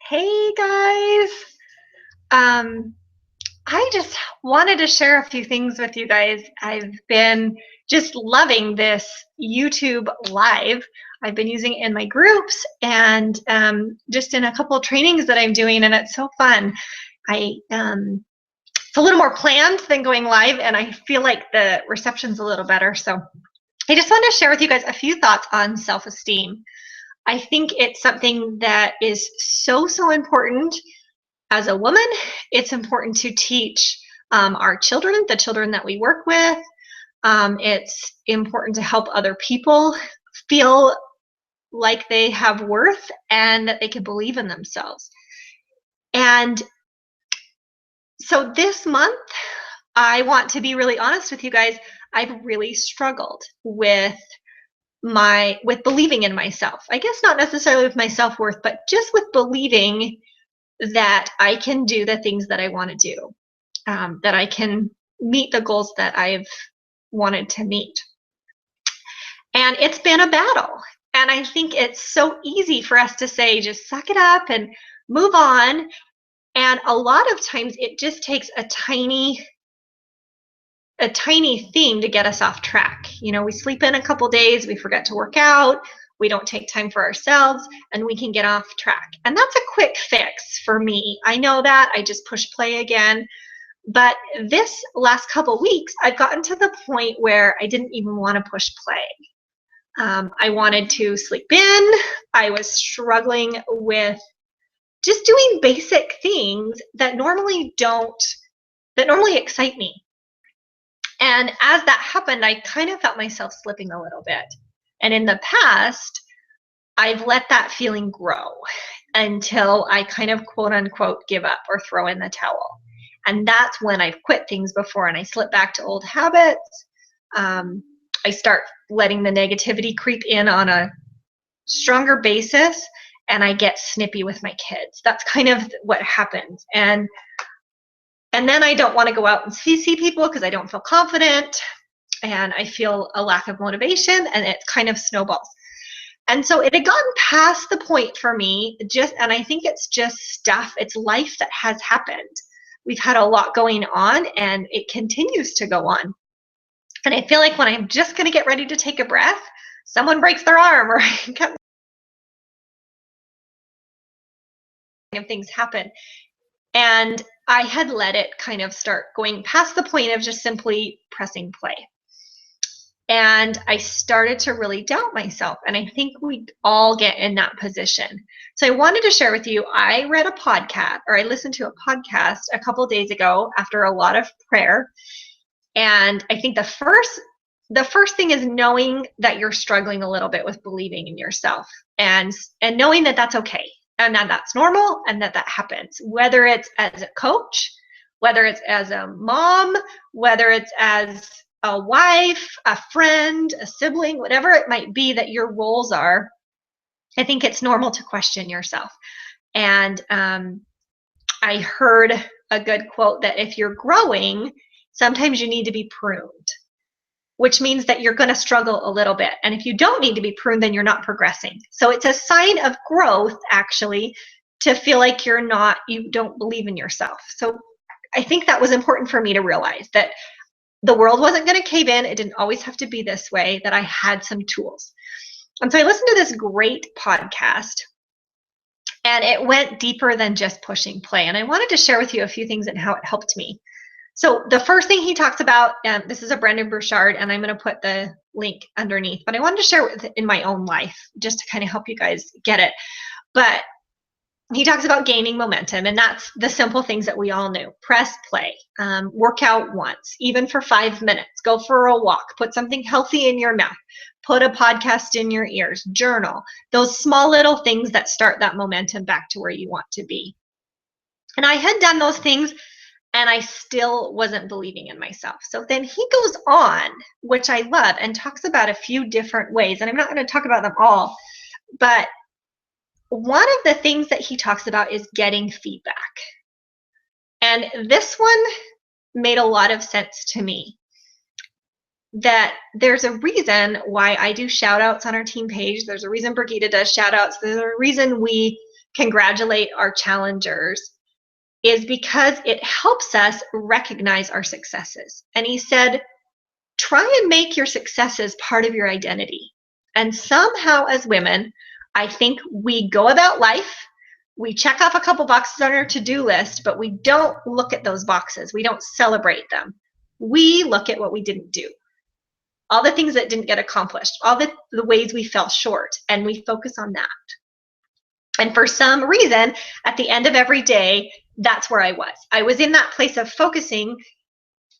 Hey guys. Um, I just wanted to share a few things with you guys. I've been just loving this YouTube Live. I've been using it in my groups and just in a couple of trainings that I'm doing, and it's so fun. It's a little more planned than going live, and I feel like the reception's a little better. So I just wanted to share with you guys a few thoughts on self-esteem. I think it's something that is so important. As a woman, it's important to teach our children, the children that we work with. It's important to help other people feel like they have worth and that they can believe in themselves. And so this month, I want to be really honest with you guys. I've really struggled with believing in myself. I guess not necessarily with my self-worth, but just with believing that I can do the things that I want to do, that I can meet the goals that I've wanted to meet. And it's been a battle. And I think it's so easy for us to say, just suck it up and move on. And a lot of times it just takes a tiny thing to get us off track. You know, we sleep in a couple days, we forget to work out, we don't take time for ourselves, and we can get off track. And that's a quick fix for me. I know that. I just push play again. But this last couple weeks, I've gotten to the point where I didn't even want to push play. I wanted to sleep in. I was struggling with just doing basic things that normally excite me. And as that happened, I kind of felt myself slipping a little bit. And in the past, I've let that feeling grow until I kind of quote unquote give up or throw in the towel. And that's when I've quit things before and I slip back to old habits. I start letting the negativity creep in on a stronger basis, and I get snippy with my kids. That's kind of what happens. And then I don't want to go out and see people because I don't feel confident and I feel a lack of motivation, and it kind of snowballs. And so it had gotten past the point for me, and I think it's just stuff, it's life that has happened. We've had a lot going on and it continues to go on. And I feel like when I'm just going to get ready to take a breath, someone breaks their arm or things happen. And I had let it kind of start going past the point of just simply pressing play. And I started to really doubt myself. And I think we all get in that position. So I wanted to share with you, I listened to a podcast a couple of days ago after a lot of prayer. And I think the first thing is knowing that you're struggling a little bit with believing in yourself, and knowing that that's okay, and that that's normal, and that happens, whether it's as a coach, whether it's as a mom, whether it's as a wife, a friend, a sibling, whatever it might be that your roles are. I think it's normal to question yourself. And I heard a good quote that if you're growing, sometimes you need to be pruned, which means that you're going to struggle a little bit. And if you don't need to be pruned, then you're not progressing. So it's a sign of growth, actually, to feel like you don't believe in yourself. So I think that was important for me to realize that the world wasn't going to cave in. It didn't always have to be this way, that I had some tools. And so I listened to this great podcast, and it went deeper than just pushing play. And I wanted to share with you a few things and how it helped me. So the first thing he talks about, this is a Brendon Burchard, and I'm going to put the link underneath, but I wanted to share it in my own life just to kind of help you guys get it. But he talks about gaining momentum, and that's the simple things that we all knew. Press play, work out once, even for 5 minutes, go for a walk, put something healthy in your mouth, put a podcast in your ears, journal, those small little things that start that momentum back to where you want to be. And I had done those things, and I still wasn't believing in myself. So then he goes on, which I love, and talks about a few different ways. And I'm not going to talk about them all, but one of the things that he talks about is getting feedback. And this one made a lot of sense to me. That there's a reason why I do shout outs on our team page. There's a reason Brigitte does shout outs. There's a reason we congratulate our challengers is because it helps us recognize our successes. And he said, try and make your successes part of your identity. And somehow, as women, I think we go about life, we check off a couple boxes on our to-do list, but we don't look at those boxes. We don't celebrate them. We look at what we didn't do, all the things that didn't get accomplished, all the ways we fell short, and we focus on that. And for some reason, at the end of every day, that's where I was. I was in that place of focusing,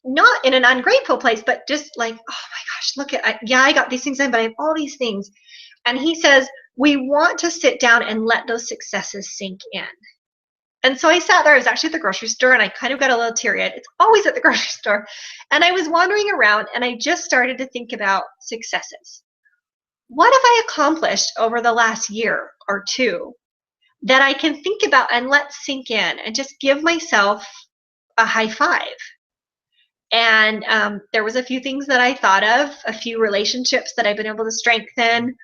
not in an ungrateful place, but just like, oh my gosh, look at, yeah, I got these things done, but I have all these things. And he says, we want to sit down and let those successes sink in. And so I sat there, I was actually at the grocery store, and I kind of got a little teary-eyed. It's always at the grocery store. And I was wandering around, and I just started to think about successes. What have I accomplished over the last year or two that I can think about and let sink in and just give myself a high five? And there was a few things that I thought of, a few relationships that I've been able to strengthen,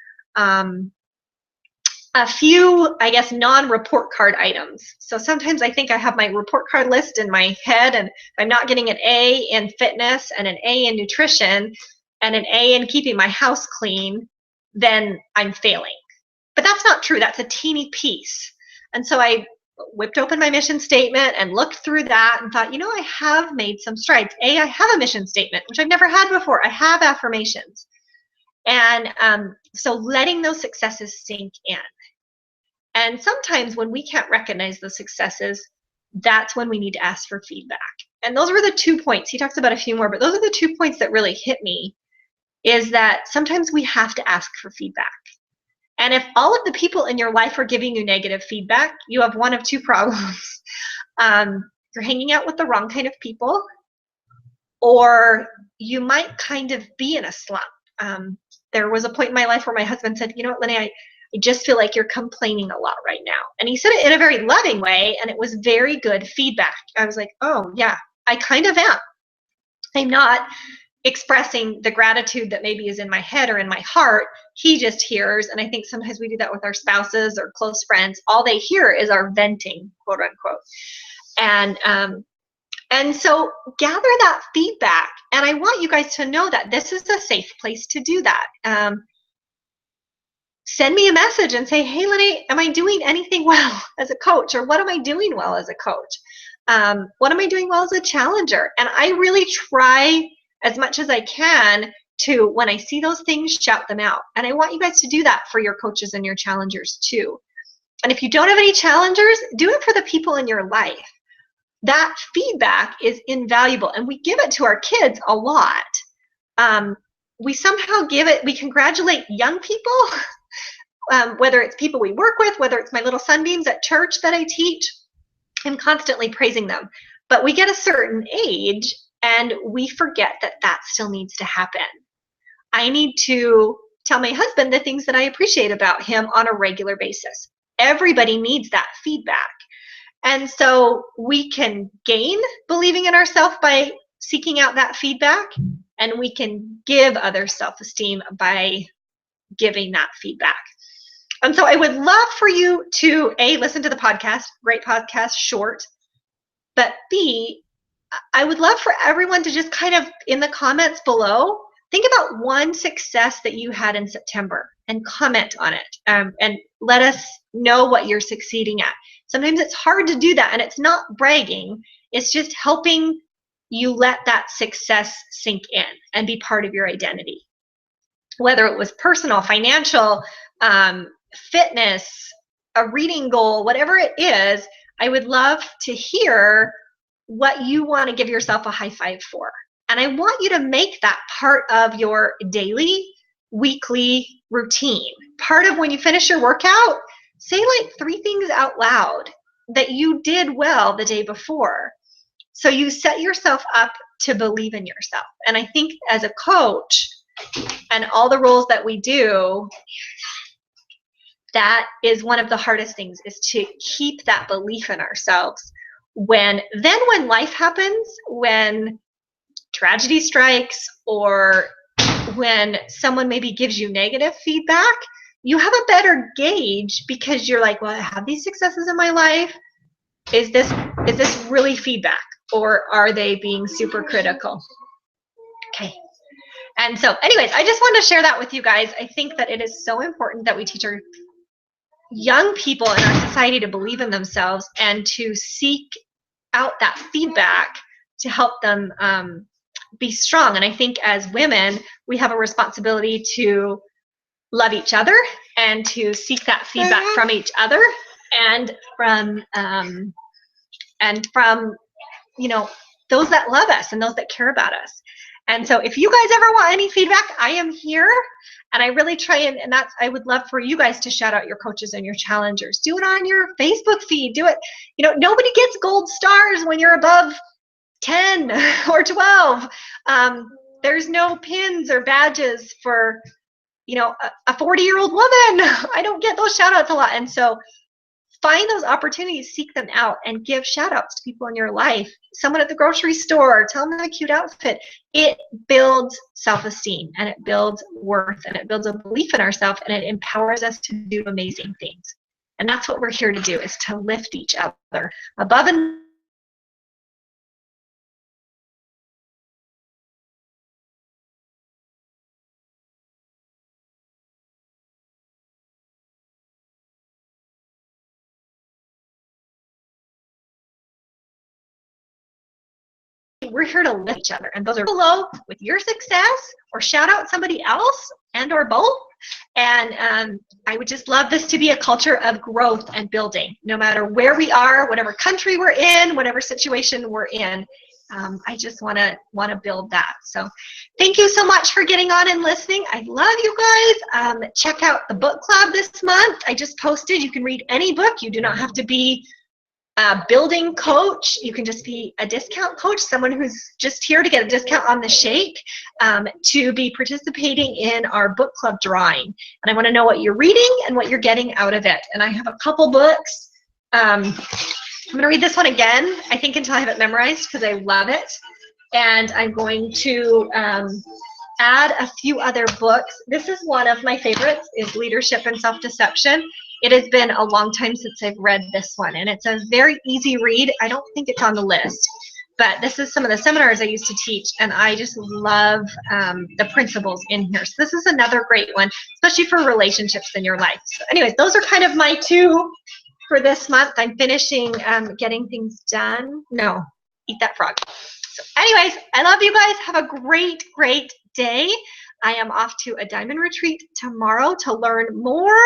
a few, I guess, non-report card items. So sometimes I think I have my report card list in my head, and if I'm not getting an A in fitness and an A in nutrition and an A in keeping my house clean, then I'm failing. But that's not true. That's a teeny piece. And so I whipped open my mission statement and looked through that and thought, I have made some strides. I have a mission statement, which I've never had before. I have affirmations. And so letting those successes sink in. And sometimes when we can't recognize those successes, that's when we need to ask for feedback. And those were the 2 points. He talks about a few more, but those are the 2 points that really hit me, is that sometimes we have to ask for feedback. And if all of the people in your life are giving you negative feedback, you have one of 2 problems. You're hanging out with the wrong kind of people, or you might kind of be in a slump. There was a point in my life where my husband said, you know what, Lenny, I just feel like you're complaining a lot right now. And he said it in a very loving way, and it was very good feedback. I was like, oh, yeah, I kind of am. I'm not expressing the gratitude that maybe is in my head or in my heart. He just hears, and I think sometimes we do that with our spouses or close friends. All they hear is our venting, quote unquote. And so gather that feedback. And I want you guys to know that this is a safe place to do that. Send me a message and say, hey, Lenny, am I doing anything well as a coach? Or what am I doing well as a coach? What am I doing well as a challenger? And I really try as much as I can to, when I see those things, shout them out. And I want you guys to do that for your coaches and your challengers too. And if you don't have any challengers, do it for the people in your life. That feedback is invaluable, and we give it to our kids a lot. We somehow give it, we congratulate young people, whether it's people we work with, whether it's my little sunbeams at church that I teach. I'm constantly praising them. But we get a certain age, and we forget that that still needs to happen. I need to tell my husband the things that I appreciate about him on a regular basis. Everybody needs that feedback. And so we can gain believing in ourselves by seeking out that feedback, and we can give others self-esteem by giving that feedback. And so I would love for you to, A, listen to the podcast, great podcast, short, but B, I would love for everyone to just kind of, in the comments below, think about one success that you had in September and comment on it, and let us know what you're succeeding at. Sometimes it's hard to do that, and it's not bragging. It's just helping you let that success sink in and be part of your identity. Whether it was personal, financial, fitness, a reading goal, whatever it is, I would love to hear what you want to give yourself a high five for. And I want you to make that part of your daily, weekly routine. Part of when you finish your workout, say like 3 things out loud that you did well the day before. So you set yourself up to believe in yourself. And I think as a coach and all the roles that we do, that is one of the hardest things, is to keep that belief in ourselves. When life happens, when tragedy strikes, or when someone maybe gives you negative feedback, you have a better gauge because you're like, well, I have these successes in my life. Is this really feedback, or are they being super critical? Okay. And so anyways, I just wanted to share that with you guys. I think that it is so important that we teach our young people in our society to believe in themselves and to seek out that feedback to help them be strong. And I think as women, we have a responsibility to love each other and to seek that feedback from each other and from you know, those that love us and those that care about us. And so if you guys ever want any feedback, I am here. And I really try and that's, I would love for you guys to shout out your coaches and your challengers. Do it on your Facebook feed. Do it. You know, nobody gets gold stars when you're above 10 or 12. There's no pins or badges for, you know, a 40-year-old woman. I don't get those shout outs a lot. And so find those opportunities, seek them out, and give shout outs to people in your life. Someone at the grocery store, tell them a cute outfit. It builds self-esteem, and it builds worth, and it builds a belief in ourselves, and it empowers us to do amazing things. And that's what we're here to do, is to lift each other above and we're here to lift each other. And those are below with your success, or shout out somebody else, and or both. And I would just love this to be a culture of growth and building, no matter where we are, whatever country we're in, whatever situation we're in. I just want to build that. So thank you so much for getting on and listening. I love you guys. Check out the book club this month. I just posted. You can read any book. You do not have to be a building coach. You can just be a discount coach, someone who's just here to get a discount on the shake, to be participating in our book club drawing. And I want to know what you're reading and what you're getting out of it. And I have a couple books. I'm going to read this one again, I think, until I have it memorized, because I love it. And I'm going to add a few other books. This is one of my favorites, is Leadership and Self-Deception. It has been a long time since I've read this one, and it's a very easy read. I don't think it's on the list, but this is some of the seminars I used to teach, and I just love the principles in here. So this is another great one, especially for relationships in your life. So anyways, those are kind of my two for this month. I'm finishing getting things done. No, eat that frog. So anyways, I love you guys. Have a great, great day. I am off to a diamond retreat tomorrow to learn more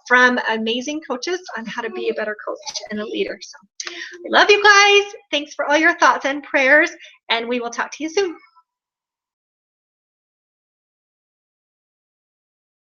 from amazing coaches on how to be a better coach and a leader. So I love you guys. Thanks for all your thoughts and prayers, and we will talk to you soon.